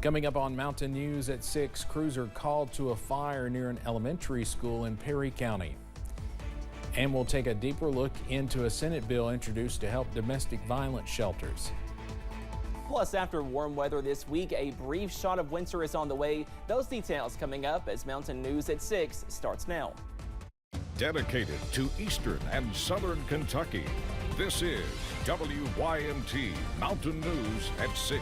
Coming up on Mountain News at 6, crews are called to a fire near an elementary school in Perry County. And we'll take a deeper look into a Senate bill introduced to help domestic violence shelters. Plus, after warm weather this week, a brief shot of winter is on the way. Those details coming up as Mountain News at 6 starts now. Dedicated to Eastern and Southern Kentucky, this is WYMT Mountain News at 6.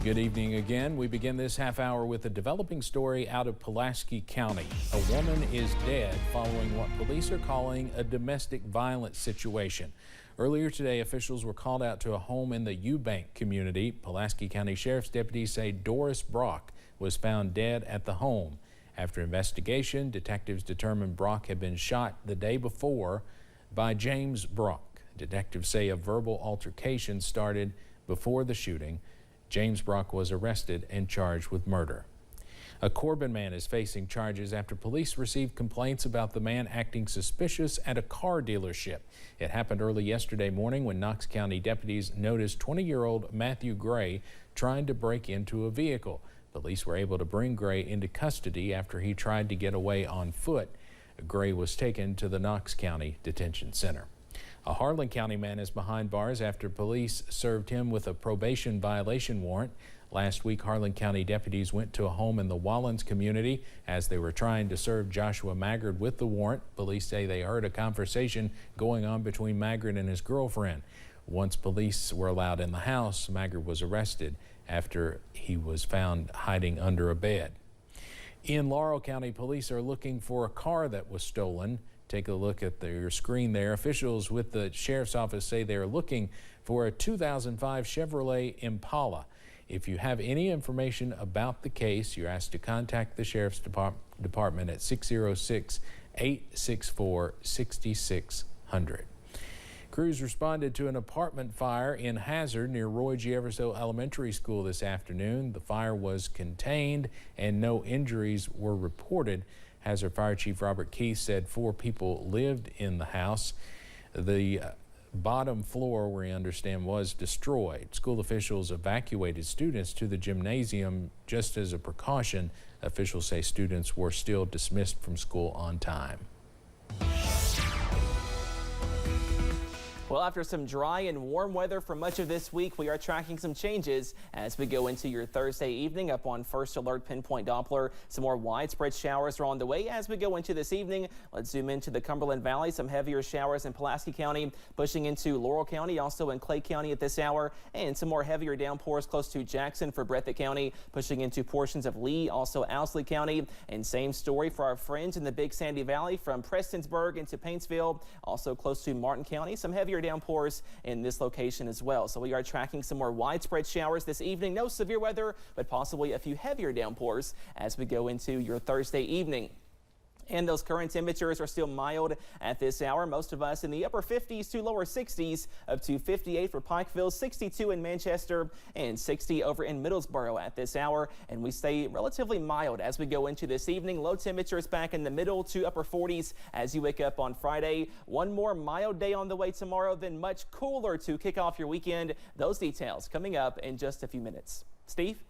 Good evening again. We begin this half hour with a developing story out of Pulaski County. A woman is dead following what police are calling a domestic violence situation. Earlier today, officials were called out to a home in the Eubank community. Pulaski County Sheriff's deputies say Doris Brock was found dead at the home. After investigation, detectives determined Brock had been shot the day before by James Brock. Detectives say a verbal altercation started before the shooting. James Brock was arrested and charged with murder. A Corbin man is facing charges after police received complaints about the man acting suspicious at a car dealership. It happened early yesterday morning when Knox County deputies noticed 20-year-old Matthew Gray trying to break into a vehicle. Police were able to bring Gray into custody after he tried to get away on foot. Gray was taken to the Knox County Detention Center. A Harlan County man is behind bars after police served him with a probation violation warrant. Last week, Harlan County deputies went to a home in the Wallens community as they were trying to serve Joshua Maggard with the warrant. Police say they heard a conversation going on between Maggard and his girlfriend. Once police were allowed in the house, Maggard was arrested after he was found hiding under a bed. In Laurel County, police are looking for a car that was stolen. Take a look at your screen there. Officials with the sheriff's office say they're looking for a 2005 Chevrolet Impala. If you have any information about the case, you're asked to contact the Sheriff's Department at 606-864-6600. Crews responded to an apartment fire in Hazard near Roy G. Everso Elementary School this afternoon. The fire was contained and no injuries were reported. Hazard Fire Chief Robert Keith said 4 people lived in the house. The bottom floor, we understand, was destroyed. School officials evacuated students to the gymnasium just as a precaution. Officials say students were still dismissed from school on time. Well, after some dry and warm weather for much of this week, we are tracking some changes as we go into your Thursday evening. Up on First Alert Pinpoint Doppler, some more widespread showers are on the way as we go into this evening. Let's zoom into the Cumberland Valley. Some heavier showers in Pulaski County, pushing into Laurel County, also in Clay County at this hour, and some more heavier downpours close to Jackson for Breathitt County, pushing into portions of Lee, also Owsley County. And same story for our friends in the Big Sandy Valley from Prestonsburg into Paintsville, also close to Martin County. Some heavier downpours in this location as well. So we are tracking some more widespread showers this evening. No severe weather, but possibly a few heavier downpours as we go into your Thursday evening. And those current temperatures are still mild at this hour. Most of us in the upper 50s to lower 60s, up to 58 for Pikeville, 62 in Manchester, and 60 over in Middlesboro at this hour. And we stay relatively mild as we go into this evening. Low temperatures back in the middle to upper 40s as you wake up on Friday. One more mild day on the way tomorrow, then much cooler to kick off your weekend. Those details coming up in just a few minutes. Steve?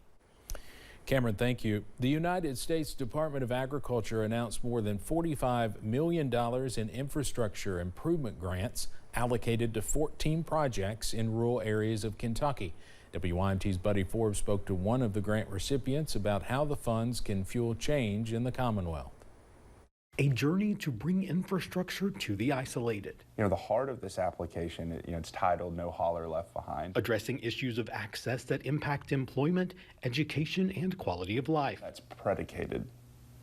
Cameron, thank you. The United States Department of Agriculture announced more than $45 million in infrastructure improvement grants allocated to 14 projects in rural areas of Kentucky. WYMT's Buddy Forbes spoke to one of the grant recipients about how the funds can fuel change in the Commonwealth. A journey to bring infrastructure to the isolated. The heart of this application, it's titled No Holler Left Behind. Addressing issues of access that impact employment, education, and quality of life. That's predicated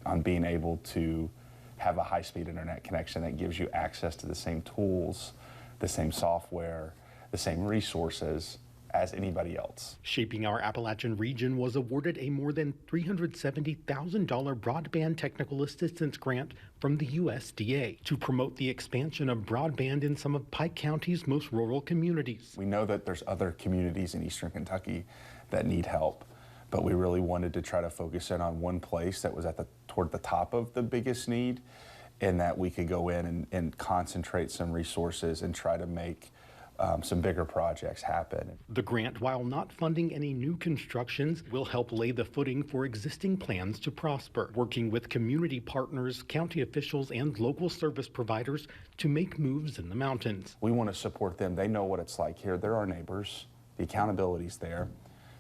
on being able to have a high-speed internet connection that gives you access to the same tools, the same software, the same resources as anybody else. Shaping Our Appalachian Region was awarded a more than $370,000 broadband technical assistance grant from the USDA to promote the expansion of broadband in some of Pike County's most rural communities. We know that there's other communities in eastern Kentucky that need help, but we really wanted to try to focus in on one place that was toward the top of the biggest need, and that we could go in and concentrate some resources and try to make some bigger projects happen. The grant, while not funding any new constructions, will help lay the footing for existing plans to prosper, working with community partners, county officials, and local service providers to make moves in the mountains. We want to support them. They know what it's like here. They're our neighbors. The accountability's there.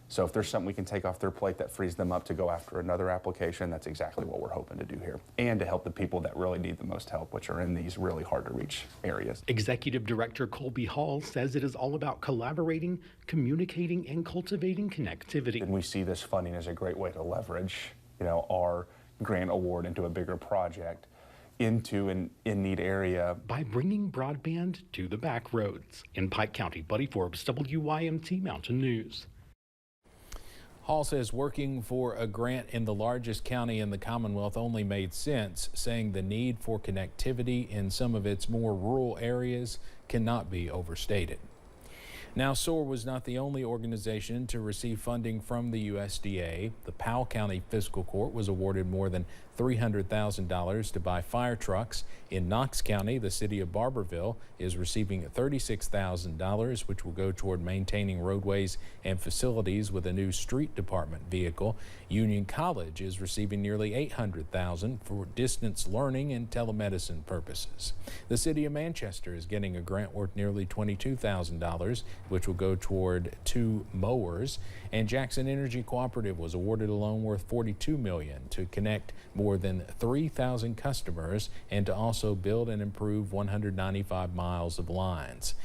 So if there's something we can take off their plate that frees them up to go after another application, that's exactly what we're hoping to do here. And to help the people that really need the most help, which are in these really hard to reach areas. Executive Director Colby Hall says it is all about collaborating, communicating, and cultivating connectivity. And we see this funding as a great way to leverage, our grant award into a bigger project, into an in-need area. By bringing broadband to the back roads. In Pike County, Buddy Forbes, WYMT Mountain News. Hall says working for a grant in the largest county in the Commonwealth only made sense, saying the need for connectivity in some of its more rural areas cannot be overstated. Now, SOAR was not the only organization to receive funding from the USDA. The Powell County Fiscal Court was awarded more than $300,000 to buy fire trucks. In Knox County, the city of Barberville is receiving $36,000, which will go toward maintaining roadways and facilities with a new street department vehicle. Union College is receiving nearly $800,000 for distance learning and telemedicine purposes. The city of Manchester is getting a grant worth nearly $22,000, which will go toward 2 mowers. And Jackson Energy Cooperative was awarded a loan worth $42 million to connect more than 3,000 customers and to also build and improve 195 miles of lines.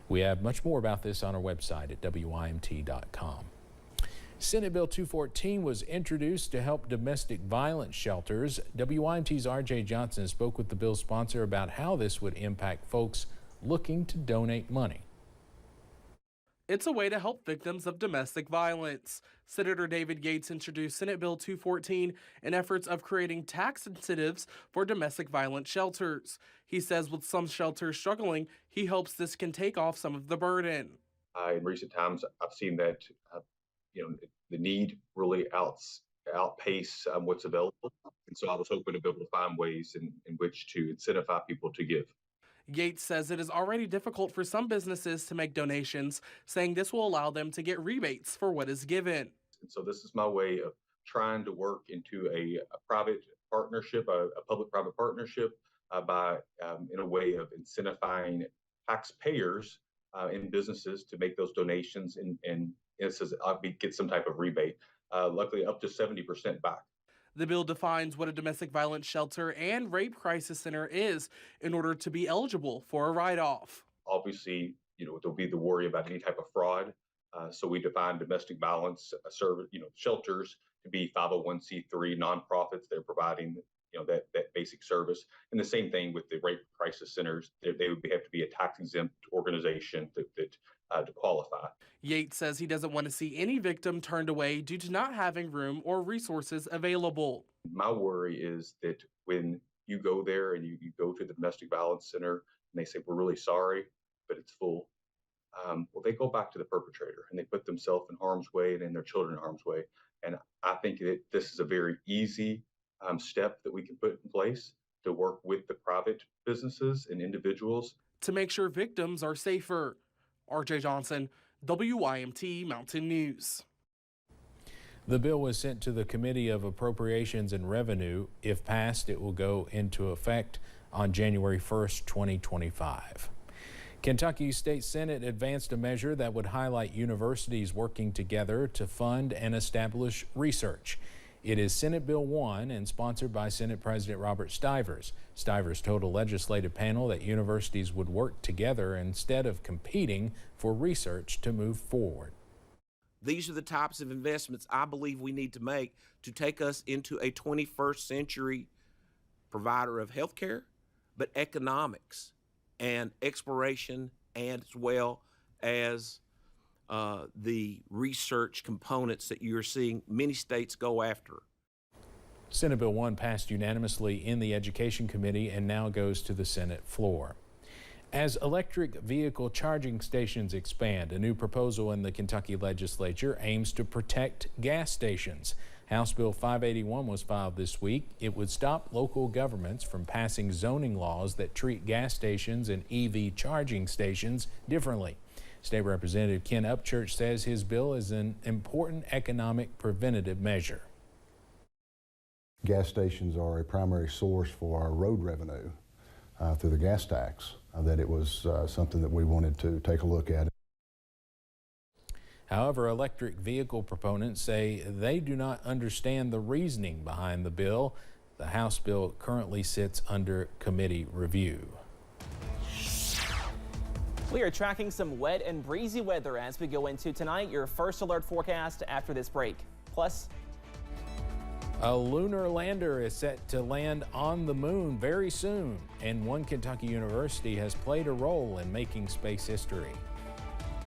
We have much more about this on our website at WYMT.com. Senate Bill 214 was introduced to help domestic violence shelters. WYMT's RJ Johnson spoke with the bill's sponsor about how this would impact folks looking to donate money. It's a way to help victims of domestic violence. Senator David Gates introduced Senate Bill 214 in efforts of creating tax incentives for domestic violence shelters. He says with some shelters struggling, he hopes this can take off some of the burden. In recent times, I've seen that the need really outpace what's available. And so I was hoping to be able to find ways in which to incentivize people to give. Gates says it is already difficult for some businesses to make donations, saying this will allow them to get rebates for what is given. And so this is my way of trying to work into a private partnership, a public-private partnership, in a way of incentivizing taxpayers and businesses to make those donations and it says I'll get some type of rebate, luckily up to 70% back. The bill defines what a domestic violence shelter and rape crisis center is in order to be eligible for a write-off. Obviously, there'll be the worry about any type of fraud. So we define domestic violence service, shelters to be 501c3 nonprofits. They're providing, that basic service. And the same thing with the rape crisis centers. They would have to be a tax-exempt organization to qualify. Yates says he doesn't want to see any victim turned away due to not having room or resources available. My worry is that when you go there and you go to the domestic violence center and they say, we're really sorry, but it's full. Well, they go back to the perpetrator and they put themselves in harm's way and then their children in harm's way. And I think that this is a very easy step that we can put in place to work with the private businesses and individuals to make sure victims are safer. RJ Johnson, WYMT Mountain News. The bill was sent to the Committee of Appropriations and Revenue. If passed, it will go into effect on January 1st, 2025. Kentucky State Senate advanced a measure that would highlight universities working together to fund and establish research. It is Senate Bill 1 and sponsored by Senate President Robert Stivers. Stivers told a legislative panel that universities would work together instead of competing for research to move forward. These are the types of investments I believe we need to make to take us into a 21st century provider of healthcare, but economics and exploration, and as well as the research components that you're seeing many states go after. Senate Bill 1 passed unanimously in the Education Committee and now goes to the Senate floor. As electric vehicle charging stations expand, a new proposal in the Kentucky legislature aims to protect gas stations. House Bill 581 was filed this week. It would stop local governments from passing zoning laws that treat gas stations and EV charging stations differently. State Representative Ken Upchurch says his bill is an important economic preventative measure. Gas stations are a primary source for our road revenue through the gas tax, that it was something that we wanted to take a look at. However, electric vehicle proponents say they do not understand the reasoning behind the bill. The House bill currently sits under committee review. We are tracking some wet and breezy weather as we go into tonight. Your first alert forecast after this break. Plus, a lunar lander is set to land on the moon very soon, and one Kentucky university has played a role in making space history.